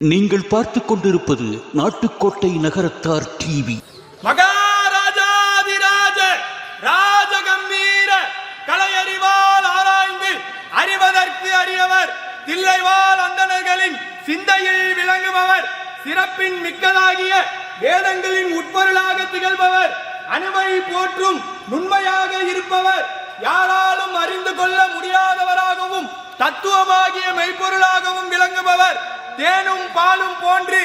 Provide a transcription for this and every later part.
நீங்கள் பார்த்துக் கொண்டிருப்பது நாட்டுக்கோட்டை நகரத்தார் டிவி. மகாராஜாதிராஜ ராஜகம்பீர கலையறிவால் ஆராய்ந்து அறிவதற்கு அறியவர் தில்லைவாழ் அந்தணர்களின் சிந்தையில் விளங்குபவர் சிறப்பின் மிக்கதாகிய வேதங்களின் உட்பொருளாக திகழ்பவர் அனுமை போற்றும் நுண்மையாக இருப்பவர் யாராலும் அறிந்து கொள்ள முடியாதவராகவும் தத்துவமாகிய மெய்ப்பொருளாகவும் விளங்குபவர் தேனும் பாலும் போன்று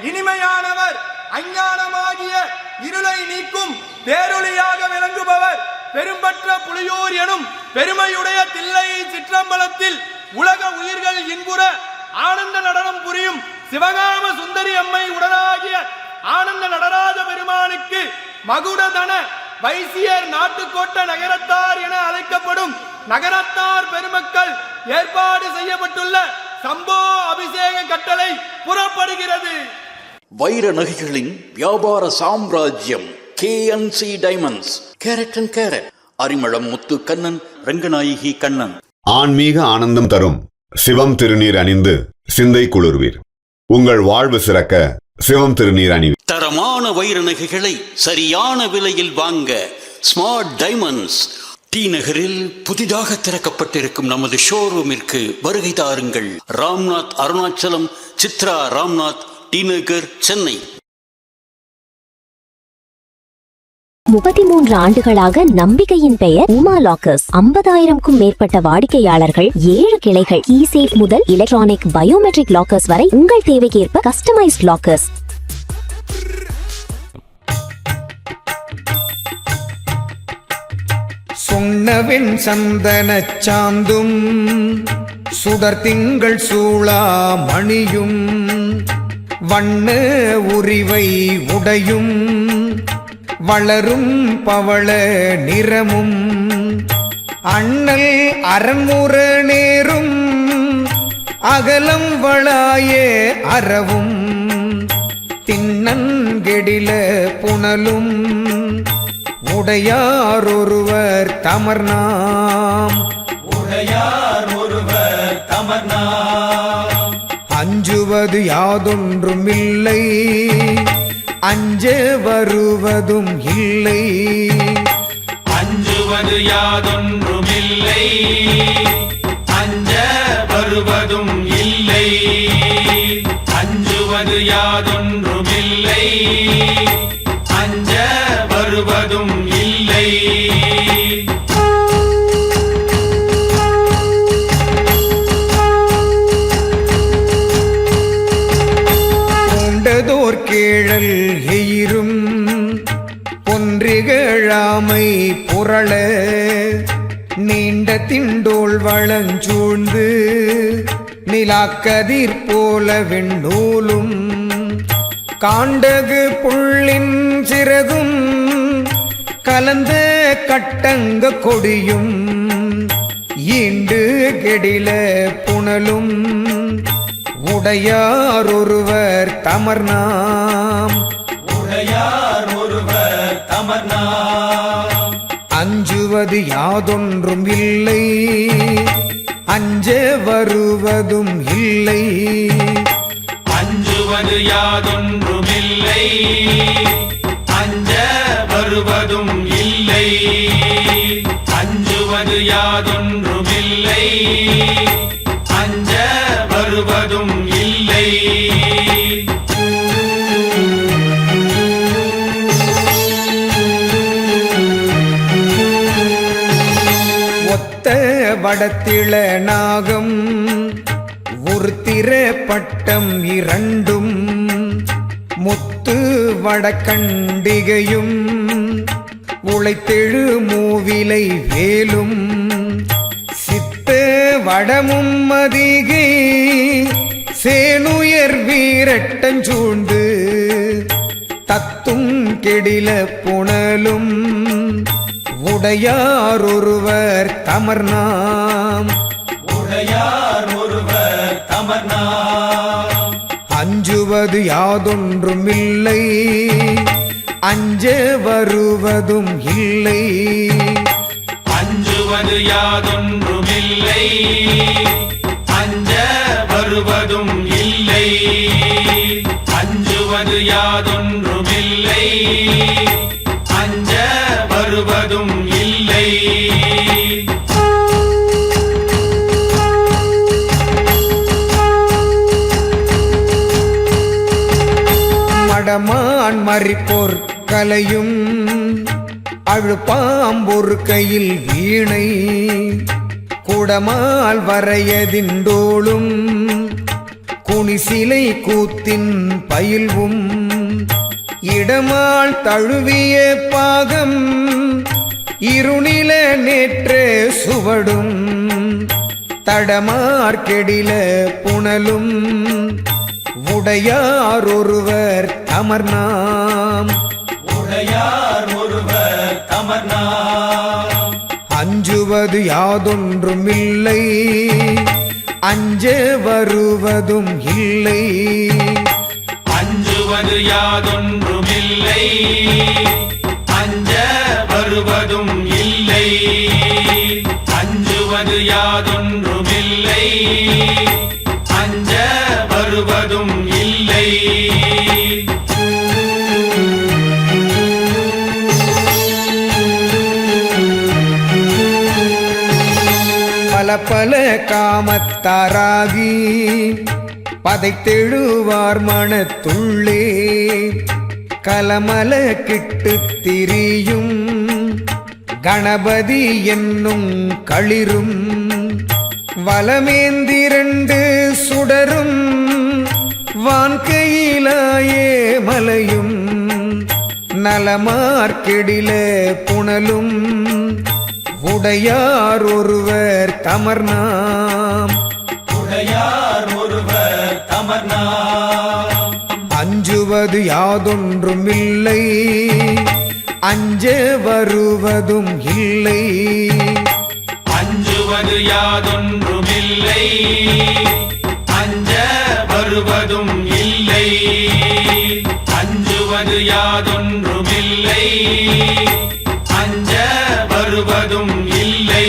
இனிமையானவர் அஞ்ஞானமாகிய இருளை நீக்கும் பேரொளியாக விளங்குபவர் பெரும்பற்ற புலியூர் எனும் பெருமையுடைய தில்லை சிற்றம்பலத்தில் உலக உயிர்கள் இன்புற ஆனந்த நடனம் புரியும் சிவகாம சுந்தரி அம்மை உடனாகிய ஆனந்த நடராஜ பெருமானுக்கு மகுடதன வைசியர் நாட்டுக்கோட்ட நகரத்தார் என அழைக்கப்படும் நகரத்தார் பெருமக்கள் ஏற்பாடு செய்யப்பட்டுள்ள சம்போ அபிஷேக கட்டளை புறப்படுகிறது. வைர நகைகளின் வியாபார சாம்ராஜ்யம் KNC diamonds. Carat and carat. Arimalam Muthu Kannan, Ranganayaki Kannan. ஆன்மீக ஆனந்தம் தரும் சிவம் திருநீர் அணிந்து சிந்தை குளிர்வீர். உங்கள் வாழ்வு சிறக்க சிவம் திருநீர் அணிவீர். தரமான வைர நகைகளை சரியான விலையில் வாங்க ஸ்மார்ட் டைமண்ட்ஸ். டி நகரில் புதிதாக திறக்கப்பட்டிருக்கும் நமது ஷோரூமிற்கு வருகை தாருங்கள். ராம்நாத் அருணாச்சலம், சித்ரா ராம்நாத், டி நகர், சென்னை. 33 ஆண்டுகளாக நம்பிக்கையின் பெயர் உமா லாக்கர்ஸ். 50,000க்கும் மேற்பட்ட வாடிக்கையாளர்கள், 7 கிளைகள். கீசேஃப் முதல் எலக்ட்ரானிக் பயோமெட்ரிக் லாக்கர்ஸ் வரை உங்கள் தேவைக்கேற்ப கஸ்டமைஸ்ட் லாக்கர்ஸ். சொன்னவென் சந்தன சாந்தும் சுடர் திங்கள் சூளா மணியும் வண்ண உரிவை உடையும் வளரும் பவள நிறமும் அண்ணல் அரண்முற நேரும் அகலம் வளாய அறவும் தின்னங்கெடில புனலும் உடையார் ஒருவர் தமர்நாம். உடையார் ஒருவர் தமர்நாம். அஞ்சுவது யாதொன்றுமில்லை, அஞ்ச வருவதும் இல்லை. அஞ்சுவது யாதொன்றுமில்லை, அஞ்ச வருவதும் இல்லை. அஞ்சுவது யாதொன்றுமில்லை, அஞ்ச வருவதும் இல்லை. பூண்டதோர் கேழல் எயிரும் பொன்றிகழாமை புரள நீண்ட திண்டோள் வளஞ்சூழ்ந்து நிலாக்கதிர் போல வெண்ணூலும் காண்டகு புள்ளின் சிறகும் கலந்த கட்டங்க கொடியும் ஈண்டு கெடில புனலும் உடையார் ஒருவர் தமர்நாம். உடையார் ஒருவர் தமர்நாம். அஞ்சுவது யாதொன்றும் இல்லை, அஞ்ச வருவதும் இல்லை. அஞ்சுவது யாதொன்றுமில்லை, அஞ்ச வருவதும் இல்லை. அஞ்சுவது யாதொன்றுமில்லை, அஞ்ச வருவதும் இல்லை. ஒத்த வடத்திள நாகம் உருத்திர பட்டம் இரண்டும் முத்து வடக்கண்டிகையும் உழைத்தெழு மூவிலை வேலும் சித்த வடமும் அதிகை சேனுயர் வீரட்டஞ்சூழ்ந்து தத்தும் கெடில புனலும் உடையார் ஒருவர் தமர்நாம். உடையார் ஒருவர் தமர்நாம். அஞ்சுவது யாதொன்றுமில்லை, அஞ்ச வருவதும் இல்லை. அஞ்சுவது யாதொன்றுமில்லை, அஞ்ச வருவதும் இல்லை. அஞ்சுவது யாதொன்றுமில்லை அஞ்ச வருவதும் இல்லை மடமான் மறிப்போர் கலையும் அழுப்பாம்பொரு கையில் வீணை குடமால் வரையதிண்டோளும் குனிசிலை கூத்தின் பயில்வும் இடமால் தழுவிய பாகம் இருநில நேற்ற சுவடும் தடமார் கெடில புனலும் உடையார் ஒருவர் அமர்நாம் உடையார் ஒருவர் அமர்நாம் அஞ்சுவது யாதொன்றுமில்லை அஞ்ச வருவதும் இல்லை அஞ்சுவது யாதொன்றுமில்லை அஞ்ச வருவதும் இல்லை அஞ்சுவது யாதொன்றுமில்லை அஞ்ச வருவதும் இல்லை பல பல காமத்தாராகி பதைத்தெழுவார் மனத்துள்ளே கலமல கிட்டு திரியும் கணபதி என்னும் களிரும் வலமேந்திரண்டு சுடரும் வான்கையிலாயே மலையும் நலமார்க்கெடில புனலும் உடையார் ஒருவர் தமர்நாம் உடையார் ஒருவர் அமர்நாம் அஞ்சுவது யாதொன்றுமில்லை அஞ்ச வருவதும் இல்லை அஞ்சுவது யாதொன்றுமில்லை அஞ்ச வருவதும் இல்லை அஞ்சுவது யாதொன்றுமில்லை அஞ்ச வருவதும் இல்லை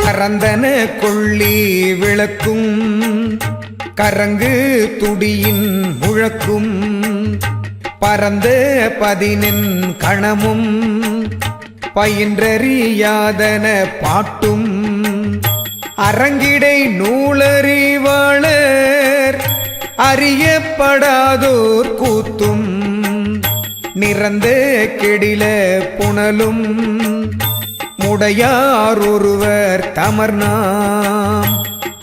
கரந்தன கொள்ளி விளக்கும் கரங்கு துடியின் முழக்கும் பரந்த பதினின் கணமும் பயின்றறியாதன பாட்டும் அரங்கிடை நூலறிவாளர் அறியப்படாதோர் கூத்தும் நிறந்த கெடில புனலும் முடையார் ஒருவர் தமர்நாம்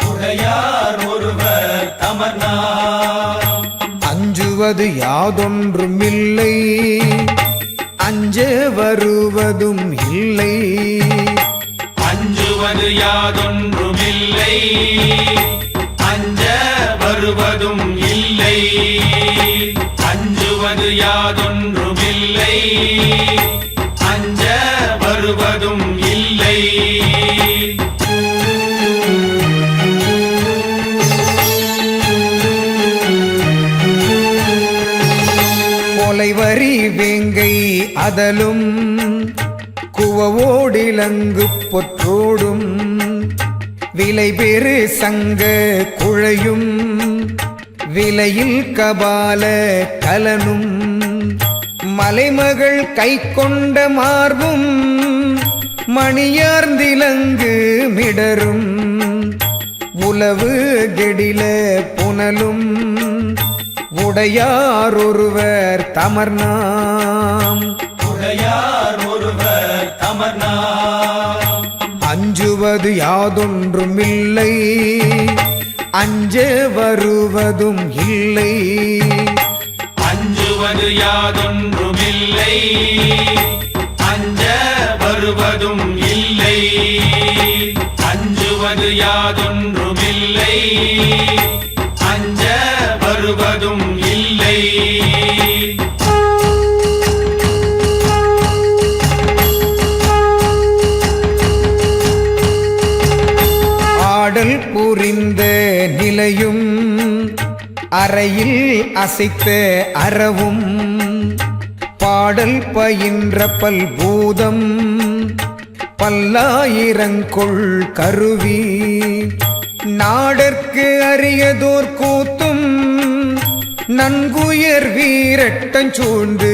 உடையார் ஒருவர் அமர்நாம் அஞ்சுவது யாதொன்றுமில்லை அஞ்ச வருவதும் இல்லை அஞ்சுவது யாதொன்றுமில்லை அஞ்ச வருவதும் இல்லை அஞ்சுவது யாதொன்றுமில்லை அஞ்ச வருவதும் இல்லை கொலைவரி வேங்கை அதலும் குவவோடிலங்கு பொற்றோடும் விலை பெரு சங்க குழையும் விலையில் கபால கலனும் மலைமகள் கை கொண்ட மார்பும் மணியார்ந்திலங்கு மிடரும் உலவு கெடில புனலும் உடையார் ஒருவர் தமர்நாம் உடையார் ஒருவர் அமர்நாம் அஞ்சுவது யாதொன்றுமில்லை அஞ்ச வருவதும் இல்லை அஞ்சுவது யாதொன்றுமில்லை அஞ்ச வருவதும் இல்லை அஞ்சுவது யாதொன்றுமில்லை அஞ்ச வருவதும் இல்லை ஆடல் புரிந்த நிலையும் அறையில் அசைத்த அறவும் பாடல் பயின்ற பல்பூதம் பல்லாயிரங்கொள் கருவி நாடற்கு அரியதோர் கூத்தும் நன்குயர் வீரட்டம் சூழ்ந்து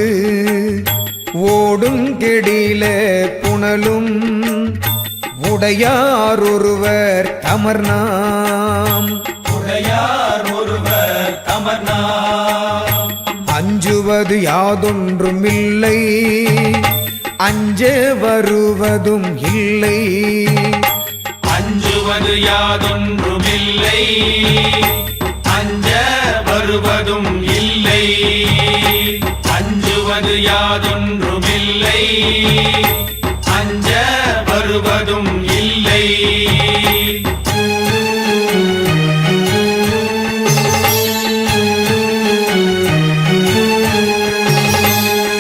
ஓடும் கெடில புனலும் உடையார் ஒருவர் தமர்நாம் உடையார் ஒருவர் தமர்நாம் அஞ்சுவது யாதொன்றுமில்லை அஞ்ச வருவதும் இல்லை அஞ்சுவது யாதொன்றுமில்லை அஞ்ச வருவதும் இல்லை அஞ்சுவது யாதொன்றுமில்லை அஞ்ச வருவதும் இல்லை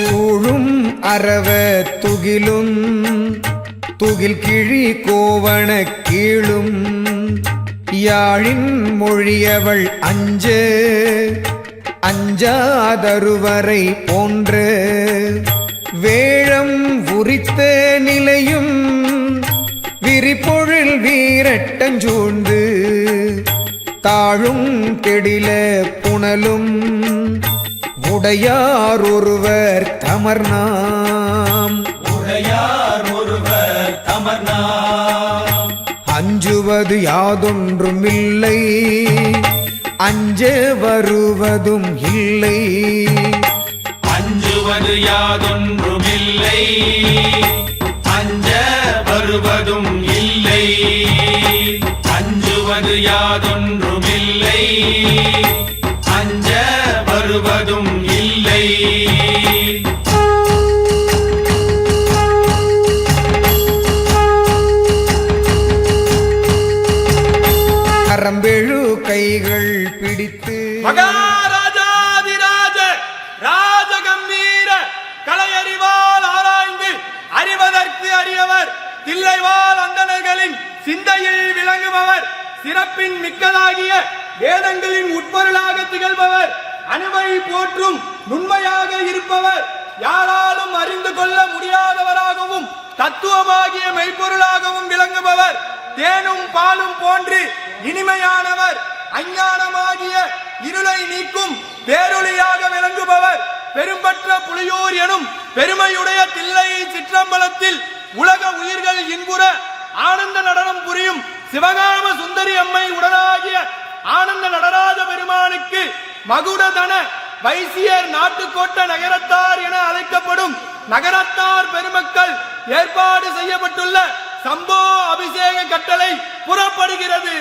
கூழும் அரவ துகிலும் துகில் கிழி கோவண கீழும் யாழின் மொழியவள் அஞ்ச அஞ்சாதருவரை போன்ற வேழம் உரித்த நிலையும் விரிபொழில் வீரட்டஞ்சூழ்ந்து தாழும் கெடில புனலும் உடையார் ஒருவர் தமர்நாம் உடையார் ஒருவர் தமர்நாம் அஞ்சுவது யாதொன்றுமில்லை அஞ்ச வருவதும் இல்லை அஞ்சுவது யாதொன்றுமில்லை அஞ்ச வருவதும் இல்லை அஞ்சுவது யாதொன்றுமில்லை அஞ்ச வருவதும் இல்லை கரம்பெழு கைகள் பிடித்து மகாராஜாதிராஜ ராஜகம்பீர கலையறிவால் ஆராய்ந்து அறிவதற்கு அறியவர் தில்லைவாழ் அந்தணர்களின் சிந்தையில் விளங்குபவர் சிறப்பின் மிக்கதாகிய வேதங்களின் உட்பொருளாக திகழ்பவர் அணுவை போற்றும் நுண்மையாக இருப்பவர் யாராலும் அறிந்து கொள்ள முடியாதவராகவும் தத்துவமாகிய மெய்ப்பொருளாகவும் விளங்குபவர் தேனும் பாலும் போன்று இனிமையானவர் அஞ்ஞானமாகிய இருளை நீக்கும் பேரொளியாக விளங்குபவர் பெரும்பற்ற புலியூர் எனும் பெருமையுடைய தில்லை சிற்றம்பலத்தில் உலக உயிர்கள் இன்புற ஆனந்த நடனம் புரியும் சிவகாம சுந்தரி அம்மை உடனாகிய ஆனந்த நடராஜ பெருமானுக்கு மகுடதன வைசியர் நாட்டுக்கோட்ட நகரத்தார் என அழைக்கப்படும் நகரத்தார் பெருமக்கள் ஏற்பாடு செய்யப்பட்டுள்ள சம்போ அபிஷேக கட்டளை புறப்படுகிறது.